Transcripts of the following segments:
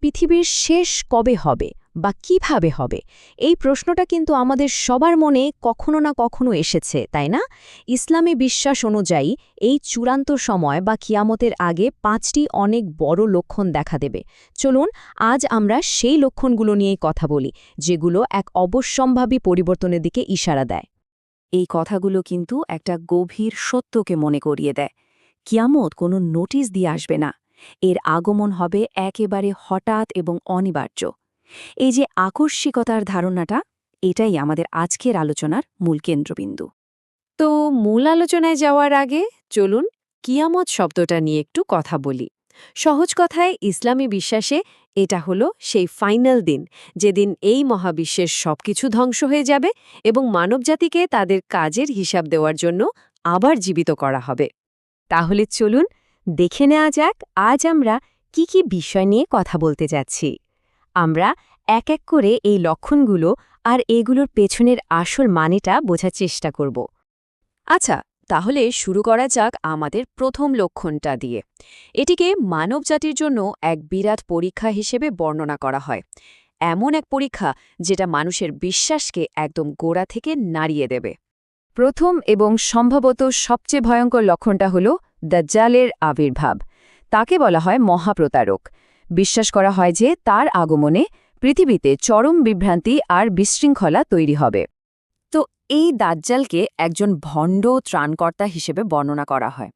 পৃথিবীর শেষ কবে হবে বা কিভাবে হবে এই প্রশ্নটা কিন্তু আমাদের সবার মনে কখনো না কখনো এসেছে, তাই না? ইসলামী বিশ্বাস অনুযায়ী এই চূড়ান্ত সময় বা কিয়ামতের আগে ৫টি অনেক বড় লক্ষণ দেখা দেবে। চলুন আজ আমরা সেই লক্ষণগুলো নিয়েই কথা বলি, যেগুলো এক অবশ্যম্ভাবী পরিবর্তনের দিকে ইশারা দেয়। এই কথাগুলো কিন্তু একটা গভীর সত্যকে মনে করিয়ে দেয়। কিয়ামত কোনো নোটিশ দিয়ে আসবে না, এর আগমন হবে একেবারে হঠাৎ এবং অনিবার্য। এই যে আকস্মিকতার ধারণাটা, এটাই আমাদের আজকের আলোচনার মূল কেন্দ্রবিন্দু। তো মূল আলোচনায় যাওয়ার আগে চলুন কিয়ামত শব্দটা নিয়ে একটু কথা বলি। সহজ কথায় ইসলামী বিশ্বাসে এটা হলো সেই ফাইনাল দিন, যেদিন এই মহাবিশ্বের সবকিছু ধ্বংস হয়ে যাবে এবং মানবজাতিকে তাদের কাজের হিসাব দেওয়ার জন্য আবার জীবিত করা হবে। তাহলে চলুন দেখে নেওয়া যাক আজ আমরা কি কি বিষয় নিয়ে কথা বলতে যাচ্ছি। আমরা এক এক করে এই লক্ষণগুলো আর এগুলোর পেছনের আসল মানেটা বোঝার চেষ্টা করব। আচ্ছা, তাহলে শুরু করা যাক আমাদের প্রথম লক্ষণটা দিয়ে। এটিকে মানবজাতির জন্য এক বিরাট পরীক্ষা হিসেবে বর্ণনা করা হয়। এমন এক পরীক্ষা যেটা মানুষের বিশ্বাসকে একদম গোড়া থেকে নাড়িয়ে দেবে। প্রথম এবং সম্ভবত সবচেয়ে ভয়ঙ্কর লক্ষণটা হল দাজ্জালের আবির্ভাব। তাকে বলা হয় মহাপ্রতারক। বিশ্বাস করা হয় যে তার আগমনে পৃথিবীতে চরম বিভ্রান্তি আর বিশৃঙ্খলা তৈরি হবে। তো এই দাজ্জালকে একজন ভণ্ড ত্রাণকর্তা হিসেবে বর্ণনা করা হয়,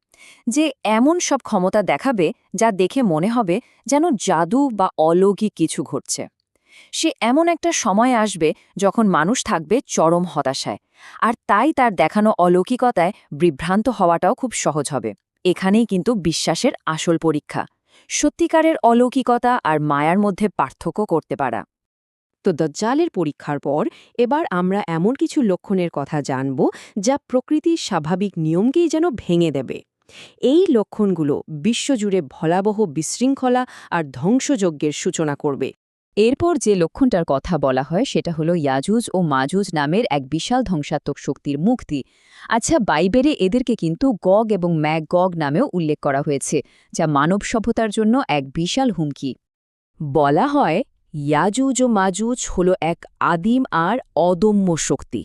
যে এমন সব ক্ষমতা দেখাবে যা দেখে মনে হবে যেন জাদু বা অলৌকিক কিছু ঘটছে। সে এমন একটা সময় আসবে যখন মানুষ থাকবে চরম হতাশায়, আর তাই তার দেখানো অলৌকিকতায় বিভ্রান্ত হওয়াটাও খুব সহজ হবে। এখানেই কিন্তু বিশ্বাসের আসল পরীক্ষা, সত্যিকারের অলৌকিকতা আর মায়ার মধ্যে পার্থক্য করতে পারা। তো দাজ্জালের পরীক্ষার পর এবার আমরা এমন কিছু লক্ষণের কথা জানব যা প্রকৃতির স্বাভাবিক নিয়মকেই যেন ভেঙে দেবে। এই লক্ষণগুলো বিশ্বজুড়ে ভয়াবহ বিশৃঙ্খলা আর ধ্বংসযজ্ঞের সূচনা করবে। এরপর যে লক্ষণটার কথা বলা হয় সেটা হলো ইয়াজুজ ও মাজুজ নামের এক বিশাল ধ্বংসাত্মক শক্তির মুক্তি। আচ্ছা, বাইবেলে এদেরকে কিন্তু গগ এবং ম্যাগগ নামেও উল্লেখ করা হয়েছে, যা মানব সভ্যতার জন্য এক বিশাল হুমকি। বলা হয় ইয়াজুজ ও মাজুজ হল এক আদিম আর অদম্য শক্তি।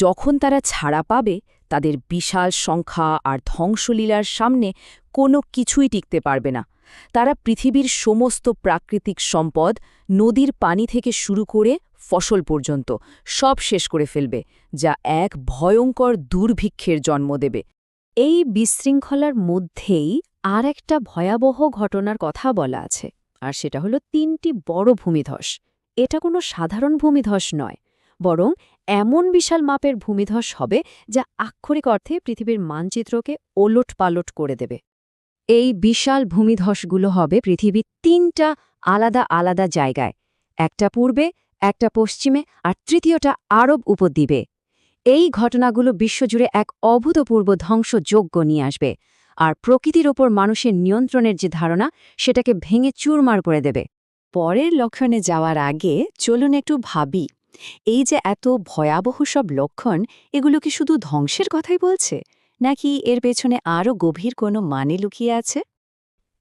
যখন তারা ছাড়া পাবে, তাদের বিশাল সংখ্যা আর ধ্বংসলীলার সামনে কোনো কিছুই টিকতে পারবে না। তারা পৃথিবীর সমস্ত প্রাকৃতিক সম্পদ, নদীর পানি থেকে শুরু করে ফসল পর্যন্ত সব শেষ করে ফেলবে, যা এক ভয়ঙ্কর দুর্ভিক্ষের জন্ম দেবে। এই বিশৃঙ্খলার মধ্যেই আর একটা ভয়াবহ ঘটনার কথা বলা আছে, আর সেটা হলো ৩টি বড় ভূমিধস। এটা কোনো সাধারণ ভূমিধস নয়, বরং এমন বিশাল মাপের ভূমিধস হবে যা আক্ষরিক অর্থে পৃথিবীর মানচিত্রকে ওলটপালট করে দেবে। এই বিশাল ভূমিধসগুলো হবে পৃথিবীর ৩টা আলাদা আলাদা জায়গায়, একটা পূর্বে, একটা পশ্চিমে আর তৃতীয়টা আরব উপদ্বীপে। এই ঘটনাগুলো বিশ্বজুড়ে এক অভূতপূর্ব ধ্বংসযজ্ঞ নিয়ে আসবে, আর প্রকৃতির ওপর মানুষের নিয়ন্ত্রণের যে ধারণা সেটাকে ভেঙে চুরমার করে দেবে। পরের লক্ষণে যাওয়ার আগে চলুন একটু ভাবি, এই যে এত ভয়াবহ সব লক্ষণ, এগুলো কি শুধু ধ্বংসের কথাই বলছে, নাকি এর পেছনে আরও গভীর কোনো মানে লুকিয়ে আছে?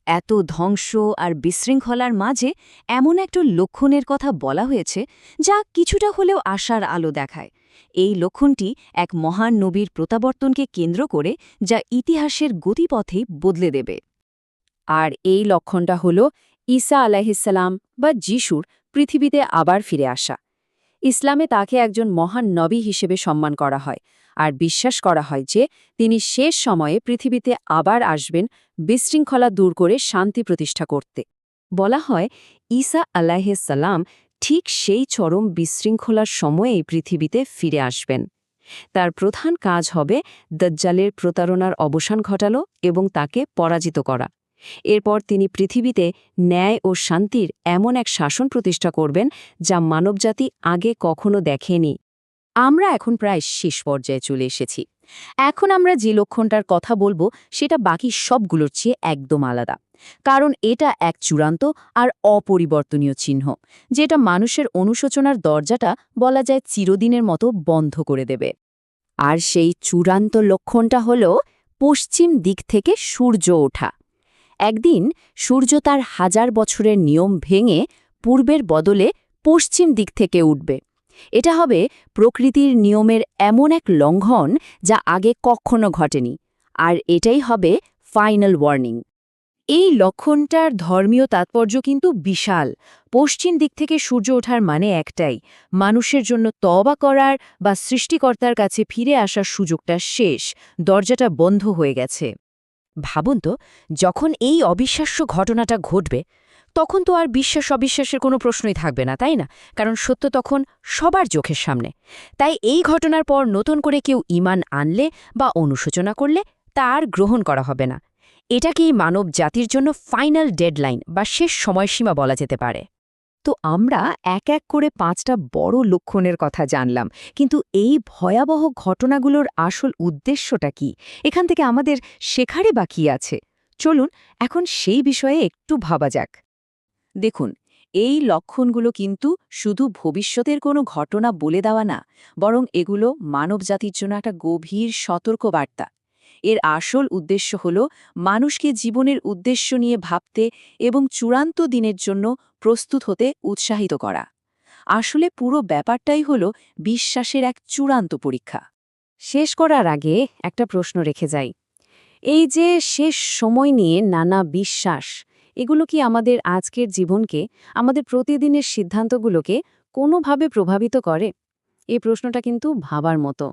এত ধ্বংস আর বিশৃঙ্খলার মাঝে এমন একটা লক্ষণের কথা বলা হয়েছে যা কিছুটা হলেও আশার আলো দেখায়। এই লক্ষণটি এক মহান নবীর প্রত্যাবর্তনকে কেন্দ্র করে, যা ইতিহাসের গতিপথেই বদলে দেবে। আর এই লক্ষণটা হল ঈসা আলাইহিসসালাম বা যিশুর পৃথিবীতে আবার ফিরে আসা। ইসলামে তাকে একজন মহান নবী হিসেবে সম্মান করা হয়, আর বিশ্বাস করা হয় যে তিনি শেষ সময়ে পৃথিবীতে আবার আসবেন বিশৃঙ্খলা দূর করে শান্তি প্রতিষ্ঠা করতে। বলা হয় ঈসা আলাইহিসসালাম ঠিক সেই চরম বিশৃঙ্খলার সময়েই পৃথিবীতে ফিরে আসবেন। তার প্রধান কাজ হবে দাজ্জালের প্রতারণার অবসান ঘটানো এবং তাকে পরাজিত করা। এরপর তিনি পৃথিবীতে ন্যায় ও শান্তির এমন এক শাসন প্রতিষ্ঠা করবেন যা মানবজাতি আগে কখনো দেখেনি। আমরা এখন প্রায় শেষ পর্যায়ে চলে এসেছি। এখন আমরা যে লক্ষণটার কথা বলবো সেটা বাকি সবগুলোর চেয়ে একদম আলাদা, কারণ এটা এক চূড়ান্ত আর অপরিবর্তনীয় চিহ্ন, যেটা মানুষের অনুশোচনার দরজাটা বলা যায় চিরদিনের মতো বন্ধ করে দেবে। আর সেই চূড়ান্ত লক্ষণটা হল পশ্চিম দিক থেকে সূর্য ওঠা। একদিন সূর্য তার 1000 বছরের নিয়ম ভেঙে পূর্বের বদলে পশ্চিম দিক থেকে উঠবে। এটা হবে প্রকৃতির নিয়মের এমন এক লঙ্ঘন যা আগে কখনো ঘটেনি, আর এটাই হবে ফাইনাল ওয়ার্নিং। এই লক্ষণটার ধর্মীয় তাৎপর্য কিন্তু বিশাল। পশ্চিম দিক থেকে সূর্য ওঠার মানে একটাই, মানুষের জন্য তওবা করার বা সৃষ্টিকর্তার কাছে ফিরে আসার সুযোগটা শেষ, দরজাটা বন্ধ হয়ে গেছে। ভাবুন তো, যখন এই অবিশ্বাস্য ঘটনাটা ঘটবে তখন তো আর বিশ্বাস অবিশ্বাসের কোনো প্রশ্নই থাকবে না, তাই না? কারণ সত্য তখন সবার চোখের সামনে। তাই এই ঘটনার পর নতুন করে কেউ ঈমান আনলে বা অনুশোচনা করলে তা আর গ্রহণ করা হবে না। এটাকেই মানব জাতির জন্য ফাইনাল ডেডলাইন বা শেষ সময়সীমা বলা যেতে পারে। তো আমরা এক এক করে 5টা বড় লক্ষণের কথা জানলাম, কিন্তু এই ভয়াবহ ঘটনাগুলোর আসল উদ্দেশ্যটা কি? এখান থেকে আমাদের শেখারই বাকি আছে। চলুন এখন সেই বিষয়ে একটু ভাবা যাক। দেখুন, এই লক্ষণগুলো কিন্তু শুধু ভবিষ্যতের কোনো ঘটনা বলে দেওয়া না, বরং এগুলো মানবজাতির জন্য একটা গভীর সতর্কবার্তা। এর আসল উদ্দেশ্য হল মানুষকে জীবনের উদ্দেশ্য নিয়ে ভাবতে এবং চূড়ান্ত দিনের জন্য প্রস্তুত হতে উৎসাহিত করা। আসলে পুরো ব্যাপারটাই হল বিশ্বাসের এক চূড়ান্ত পরীক্ষা। শেষ করার আগে একটা প্রশ্ন রেখে যাই। এই যে শেষ সময় নিয়ে নানা বিশ্বাস, এগুলো কি আমাদের আজকের জীবনকে, আমাদের প্রতিদিনের সিদ্ধান্তগুলোকে কোনোভাবে প্রভাবিত করে? এই প্রশ্নটা কিন্তু ভাবার মতো।